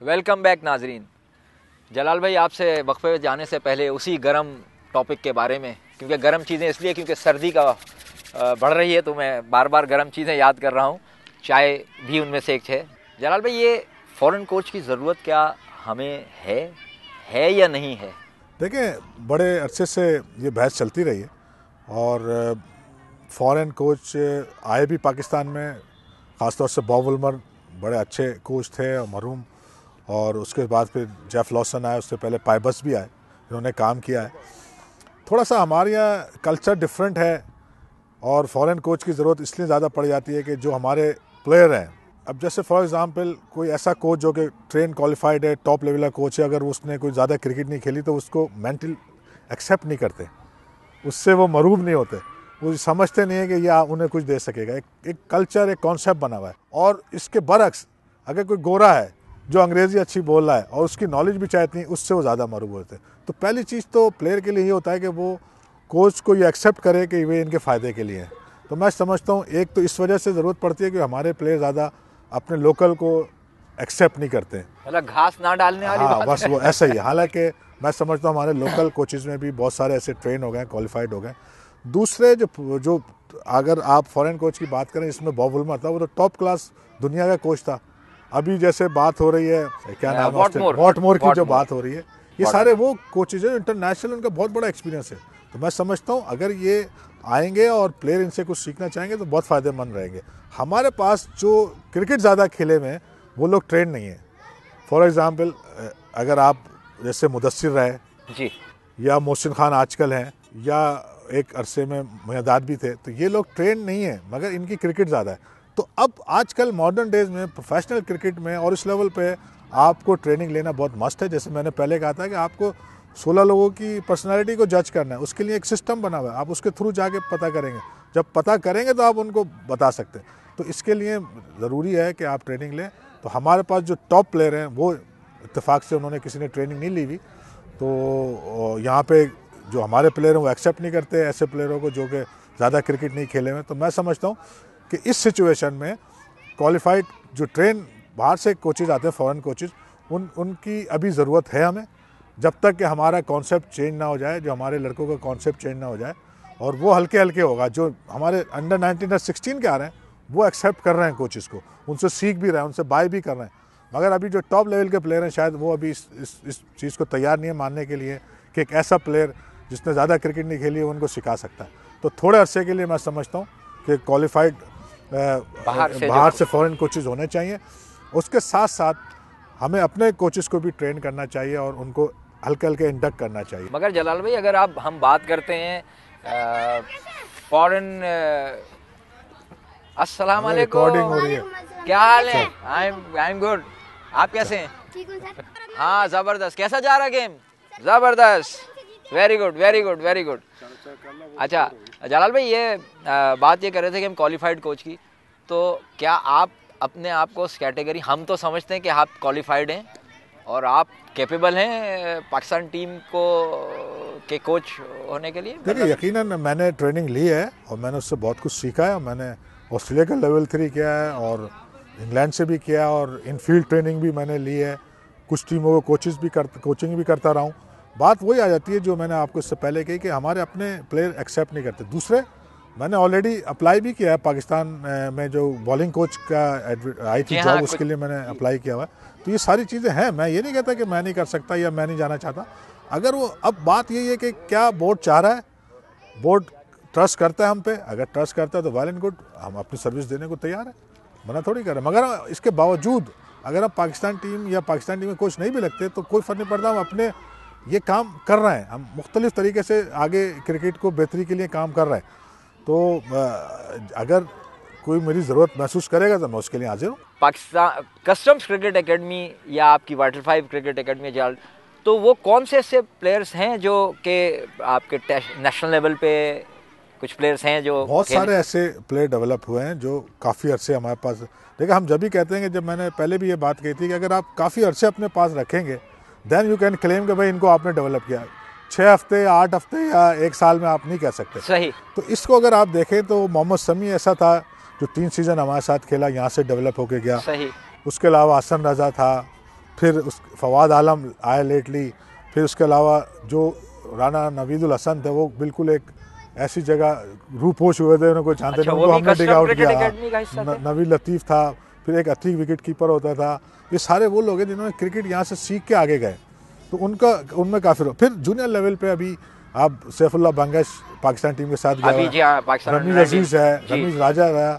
Welcome back नाजरीन। जलाल भाई, आपसे वक्फे जाने से पहले उसी गर्म टॉपिक के बारे में, क्योंकि गर्म चीज़ें इसलिए क्योंकि सर्दी का बढ़ रही है, तो मैं बार बार गर्म चीज़ें याद कर रहा हूँ। चाय भी उनमें से एक है। जलाल भाई, ये फॉरेन कोच की ज़रूरत क्या हमें है या नहीं है? देखें, बड़े अरसे से ये बहस चलती रही है और फॉरेन कोच आए भी पाकिस्तान में, ख़ासतौर से बॉब वुलमर बड़े अच्छे कोच थे और मरहूम, और उसके बाद फिर जेफ लॉसन आए, उससे पहले पाइबस भी आए, इन्होंने काम किया है। थोड़ा सा हमारे यहाँ कल्चर डिफरेंट है और फॉरेन कोच की ज़रूरत इसलिए ज़्यादा पड़ जाती है कि जो हमारे प्लेयर हैं, अब जैसे फॉर एग्जांपल कोई ऐसा कोच जो कि ट्रेन क्वालिफाइड है, टॉप लेवल का कोच है, अगर उसने कोई ज़्यादा क्रिकेट नहीं खेली तो उसको मेंटल एक्सेप्ट नहीं करते, उससे वो मरूब नहीं होते, वो समझते नहीं है कि यह उन्हें कुछ दे सकेगा। एक कल्चर, एक कॉन्सेप्ट बना हुआ है। और इसके बरक्स अगर कोई गोरा है जो अंग्रेज़ी अच्छी बोल रहा है और उसकी नॉलेज भी चाहती है, उससे वो ज़्यादा मरूब होते हैं। तो पहली चीज़ तो प्लेयर के लिए ये होता है कि वो कोच को ये एक्सेप्ट करे कि वे इनके फ़ायदे के लिए हैं। तो मैं समझता हूँ एक तो इस वजह से ज़रूरत पड़ती है कि हमारे प्लेयर ज़्यादा अपने लोकल को एक्सेप्ट नहीं करते, मतलब घास ना डालने वाली हाँ, बात बस वो ऐसा ही है। हालांकि मैं समझता हूँ हमारे लोकल कोचेज़ में भी बहुत सारे ऐसे ट्रेन हो गए, क्वालिफाइड हो गए। दूसरे जो अगर आप फॉरेन कोच की बात करें, इसमें बॉब वुलमर था, वो तो टॉप क्लास दुनिया का कोच था। अभी जैसे बात हो रही है, क्या नाम है, वॉटमोर की जो बात हो रही है, ये सारे वो कोचेज हैं इंटरनेशनल, उनका बहुत बड़ा एक्सपीरियंस है। तो मैं समझता हूँ अगर ये आएंगे और प्लेयर इनसे कुछ सीखना चाहेंगे तो बहुत फ़ायदेमंद रहेंगे। हमारे पास जो क्रिकेट ज़्यादा खेले में वो लोग ट्रेन नहीं है। फॉर एग्ज़ाम्पल, अगर आप जैसे मुदस्सिर रहे जी, या मोहसिन खान आजकल हैं, या एक अरसे में महदाद भी थे, तो ये लोग ट्रेन नहीं है मगर इनकी क्रिकेट ज़्यादा है। तो अब आजकल मॉडर्न डेज में प्रोफेशनल क्रिकेट में और इस लेवल पे आपको ट्रेनिंग लेना बहुत मस्ट है। जैसे मैंने पहले कहा था कि आपको 16 लोगों की पर्सनालिटी को जज करना है, उसके लिए एक सिस्टम बना हुआ है, आप उसके थ्रू जाके पता करेंगे। जब पता करेंगे तो आप उनको बता सकते हैं। तो इसके लिए ज़रूरी है कि आप ट्रेनिंग लें। तो हमारे पास जो टॉप प्लेयर हैं वो इत्तेफाक से उन्होंने किसी ने ट्रेनिंग नहीं ली हुई, तो यहाँ पे जो हमारे प्लेयर हैं वो एक्सेप्ट नहीं करते ऐसे प्लेयरों को जो कि ज़्यादा क्रिकेट नहीं खेले हुए। तो मैं समझता हूँ कि इस सिचुएशन में क्वालिफाइड जो ट्रेन बाहर से कोचेज आते हैं, फॉरेन कोचेज, उनकी अभी ज़रूरत है हमें, जब तक कि हमारा कॉन्सेप्ट चेंज ना हो जाए, जो हमारे लड़कों का कॉन्सेप्ट चेंज ना हो जाए। और वो हल्के हल्के होगा, जो हमारे अंडर 19 और 16 के आ रहे हैं वो एक्सेप्ट कर रहे हैं कोचेज़ को, उनसे सीख भी रहे हैं, उनसे बाय भी कर रहे हैं। मगर अभी जो टॉप लेवल के प्लेयर हैं शायद वो अभी इस चीज़ को तैयार नहीं है मानने के लिए कि एक ऐसा प्लेयर जिसने ज़्यादा क्रिकेट नहीं खेली है उनको सिखा सकता है। तो थोड़े अरसे के लिए मैं समझता हूँ कि क्वालिफाइड बाहर से फॉरेन कोचेज़ होने चाहिए। उसके साथ साथ हमें अपने कोचेज़ को भी ट्रेन करना चाहिए और उनको हल्के हल्के इंडक्ट करना चाहिए। मगर जलाल भाई, अगर हम बात करते हैं फॉरेन, अस्सलाम वालेकुम, रिकॉर्डिंग हो रही है, क्या हाल है? आई एम गुड, आप कैसे हैं? ठीक हूँ सर। हाँ, ज़बरदस्त। कैसा जा रहा गेम? ज़बरदस्त, very good very good very good. अच्छा जलाल भाई, ये बात ये कर रहे थे कि हम क्वालिफाइड कोच की, तो क्या आप अपने आप को उस कैटेगरी, हम तो समझते हैं कि आप क्वालिफाइड हैं और आप कैपेबल हैं पाकिस्तान टीम को के कोच होने के लिए? देखिए, यकीनन मैंने ट्रेनिंग ली है और मैंने उससे बहुत कुछ सीखा है। मैंने ऑस्ट्रेलिया का लेवल 3 किया है और इंग्लैंड से भी किया, और इन फील्ड ट्रेनिंग भी मैंने ली है। कुछ टीमों को कोचिंग भी करता रहा हूँ। बात वही आ जाती है जो मैंने आपको इससे पहले कही कि हमारे अपने प्लेयर एक्सेप्ट नहीं करते। दूसरे, मैंने ऑलरेडी अप्लाई भी किया है पाकिस्तान में, जो बॉलिंग कोच का आई थी जॉब, उसके लिए मैंने अप्लाई किया हुआ है। तो ये सारी चीज़ें हैं, मैं ये नहीं कहता कि मैं नहीं कर सकता या मैं नहीं जाना चाहता। अगर वो, अब बात यही है कि क्या बोर्ड चाह रहा है, बोर्ड ट्रस्ट करता है हम पे, अगर ट्रस्ट करता है तो वेल एंड गुड, हम अपनी सर्विस देने को तैयार है, मना थोड़ी कर रहे हैं। मगर इसके बावजूद अगर हम पाकिस्तान टीम या पाकिस्तान टीम में कोच नहीं भी लगते तो कोई फ़र्क नहीं पड़ता, हम अपने ये काम कर रहे हैं, हम मुख्तलिफ तरीके से आगे क्रिकेट को बेहतरी के लिए काम कर रहे हैं। तो अगर कोई मेरी ज़रूरत महसूस करेगा तो मैं उसके लिए हाजिर हूँ। पाकिस्तान कस्टम्स क्रिकेट एकेडमी या आपकी वाटर 5 क्रिकेट एकेडमी जाल, तो वो कौन से ऐसे प्लेयर्स हैं जो कि आपके नेशनल लेवल पे कुछ प्लेयर्स हैं जो बहुत सारे ऐसे प्लेयर डेवलप हुए हैं जो काफ़ी अरसे हमारे पास। देखिए, हम जब भी कहते हैं कि, जब मैंने पहले भी ये बात कही थी कि अगर आप काफ़ी अरसे अपने पास रखेंगे देन यू कैन क्लेम कि भाई इनको आपने डेवलप किया। 6 हफ्ते या 8 हफ्ते या 1 साल में आप नहीं कह सकते। सही। तो इसको अगर आप देखें तो मोहम्मद शमी ऐसा था जो 3 सीज़न हमारे साथ खेला, यहाँ से डेवलप होके गया। सही। उसके अलावा हसन रज़ा था, फिर उस फवाद आलम आए लेटली, फिर उसके अलावा जो राना नवीदुल हसन थे वो बिल्कुल एक ऐसी जगह रूपोश हुए थे, उनको जानते अच्छा, नहीं, वो उनको भी हमने डिग कस्टम आउट क्रिकेट किया। एकेडमी का हिस्सा थे? नवी लतीफ़ था, फिर एक अतीक विकेट कीपर होता था। ये सारे वो लोग हैं जिन्होंने क्रिकेट यहाँ से सीख के आगे गए, तो उनमें काफ़ी। फिर जूनियर लेवल पे अभी आप सैफुल्लाह बंगश पाकिस्तान टीम के साथ गया अभी जी हाँ, पाकिस्तान रमीज अंडर अजीज़ है, 19 जी। रमीज राजा है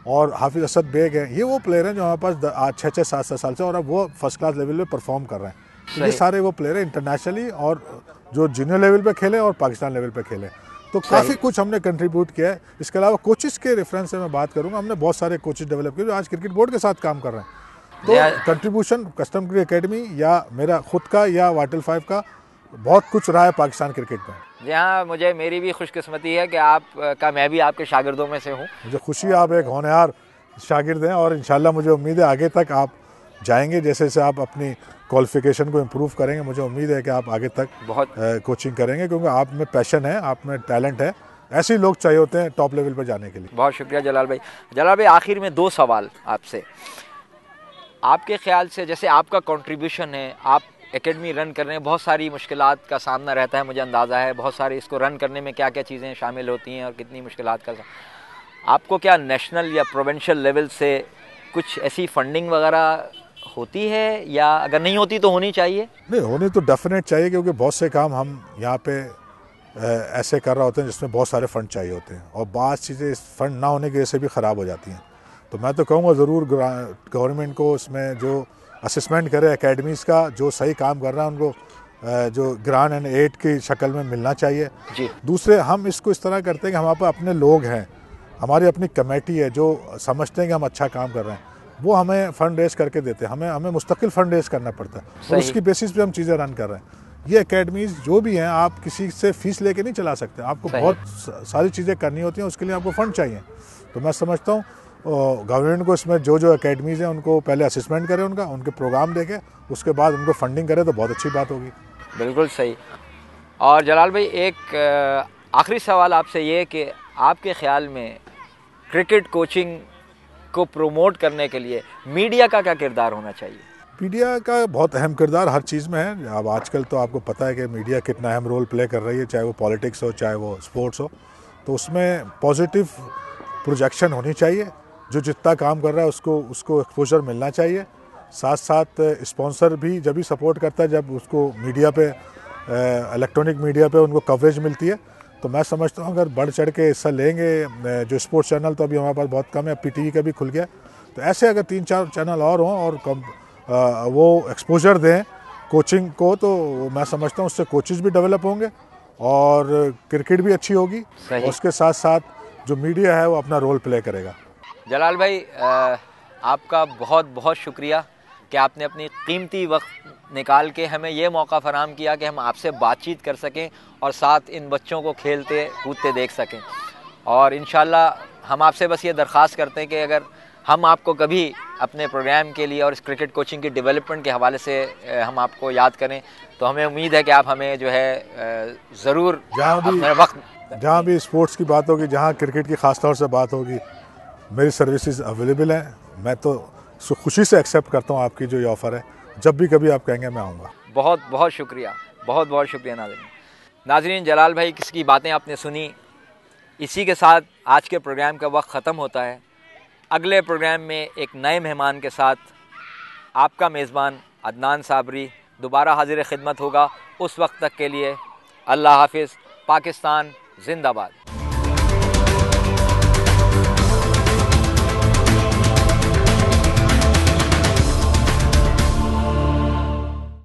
और हाफिज असद बेग है। ये वो प्लेयर हैं जो हमारे पास आज 6-6 7-7 साल से, और अब वो फर्स्ट क्लास लेवल पे परफॉर्म कर रहे हैं। तो ये सही। सारे वो प्लेयर हैं इंटरनेशनली, और जो जूनियर लेवल पे खेले और पाकिस्तान लेवल पे खेले, तो काफ़ी कुछ हमने कंट्रीब्यूट किया है। इसके अलावा कोचेस के रेफरेंस से मैं बात करूंगा, हमने बहुत सारे कोचेस डेवलप किए जो आज क्रिकेट बोर्ड के साथ काम कर रहे हैं। तो कंट्रीब्यूशन कस्टम क्रिकेट एकेडमी या मेरा खुद का या वाटल 5 का बहुत कुछ रहा है पाकिस्तान क्रिकेट में। जी हाँ, मुझे मेरी भी खुशकिस्मती है कि मैं भी आपके शागिर्दों में से हूँ। मुझे खुशी है, आप एक होनहार शागिर्द हैं, और इंशाल्लाह मुझे उम्मीद है आगे तक आप जाएंगे। जैसे जैसे आप अपनी क्वालिफिकेशन को इम्प्रूव करेंगे, मुझे उम्मीद है कि आप आगे तक बहुत कोचिंग करेंगे, क्योंकि आप में पैशन है, आप में टैलेंट है। ऐसे ही लोग चाहिए होते हैं टॉप लेवल पर जाने के लिए। बहुत शुक्रिया जलाल भाई। जलाल भाई, आखिर में 2 सवाल आपसे। आपके ख्याल से जैसे आपका कंट्रीब्यूशन है, आप एकेडमी रन कर रहे हैं, बहुत सारी मुश्किलात का सामना रहता है, मुझे अंदाज़ा है बहुत सारी इसको रन करने में क्या क्या चीज़ें शामिल होती हैं और कितनी मुश्किलात का। आपको क्या नेशनल या प्रोविंशियल लेवल से कुछ ऐसी फंडिंग वगैरह होती है, या अगर नहीं होती तो होनी चाहिए? नहीं, होनी तो डेफिनेट चाहिए, क्योंकि बहुत से काम हम यहाँ पे ऐसे कर रहे होते हैं जिसमें बहुत सारे फ़ंड चाहिए होते हैं, और बाज़ चीज़ें इस फंड ना होने की वजह से भी ख़राब हो जाती हैं। तो मैं तो कहूँगा ज़रूर गवर्नमेंट को इसमें जो असेसमेंट करे एकेडमीज़ का, जो सही काम कर रहा है उनको जो ग्रांट एंड एड की शक्ल में मिलना चाहिए जी। दूसरे, हम इसको इस तरह करते हैं कि हमारे पास अपने लोग हैं, हमारी अपनी कमेटी है जो समझते हैं कि हम अच्छा काम कर रहे हैं, वो हमें फंड रेज करके देते हैं। हमें मुस्तकिल फंड रेज करना पड़ता है, और उसकी बेसिस पे हम चीज़ें रन कर रहे हैं। ये एकेडमीज़ जो भी हैं, आप किसी से फीस लेके नहीं चला सकते, आपको बहुत सारी चीज़ें करनी होती हैं, उसके लिए आपको फ़ंड चाहिए। तो मैं समझता हूँ गवर्नमेंट को इसमें जो एकेडमीज़ हैं उनको पहले असेसमेंट करें, उनके प्रोग्राम देखें, उसके बाद उनको फंडिंग करें तो बहुत अच्छी बात होगी। बिल्कुल सही। और जलाल भाई, एक आखिरी सवाल आपसे ये कि आपके ख्याल में क्रिकेट कोचिंग को प्रमोट करने के लिए मीडिया का क्या किरदार होना चाहिए? मीडिया का बहुत अहम किरदार हर चीज़ में है। अब आजकल तो आपको पता है कि मीडिया कितना अहम रोल प्ले कर रही है, चाहे वो पॉलिटिक्स हो चाहे वो स्पोर्ट्स हो। तो उसमें पॉजिटिव प्रोजेक्शन होनी चाहिए, जो जितना काम कर रहा है उसको एक्सपोजर मिलना चाहिए। साथ साथ स्पॉन्सर भी जब भी सपोर्ट करता है जब उसको मीडिया पे, इलेक्ट्रॉनिक मीडिया पे उनको कवरेज मिलती है। तो मैं समझता हूँ अगर बढ़ चढ़ के हिस्सा लेंगे, जो स्पोर्ट्स चैनल तो अभी हमारे पास बहुत कम है, PTV का भी खुल गया, तो ऐसे अगर 3-4 चैनल और हों और वो एक्सपोजर दें कोचिंग को, तो मैं समझता हूँ उससे कोचेस भी डेवलप होंगे और क्रिकेट भी अच्छी होगी, और उसके साथ साथ जो मीडिया है वो अपना रोल प्ले करेगा। जलाल भाई, आपका बहुत बहुत शुक्रिया कि आपने अपनी कीमती वक्त निकाल के हमें ये मौका फराहम किया कि हम आपसे बातचीत कर सकें और साथ इन बच्चों को खेलते कूदते देख सकें। और इंशाल्लाह हम आपसे बस ये दरख्वास्त करते हैं कि अगर हम आपको कभी अपने प्रोग्राम के लिए और इस क्रिकेट कोचिंग की डेवलपमेंट के हवाले से हम आपको याद करें, तो हमें उम्मीद है कि आप हमें जो है ज़रूर अपने वक्त, जहाँ भी स्पोर्ट्स की बात होगी, जहाँ क्रिकेट की ख़ास तौर से बात होगी, मेरी सर्विसेज अवेलेबल हैं। मैं तो खुशी से एक्सेप्ट करता हूँ आपकी जो ये ऑफ़र है। जब भी कभी आप कहेंगे मैं आऊँगा। बहुत बहुत शुक्रिया, बहुत बहुत शुक्रिया। नाज़रीन, जलाल भाई किसकी बातें आपने सुनी। इसी के साथ आज के प्रोग्राम का वक्त ख़त्म होता है। अगले प्रोग्राम में एक नए मेहमान के साथ आपका मेज़बान अदनान साबरी दोबारा हाजिर खिदमत होगा। उस वक्त तक के लिए अल्लाह हाफिज़। पाकिस्तान जिंदाबाद।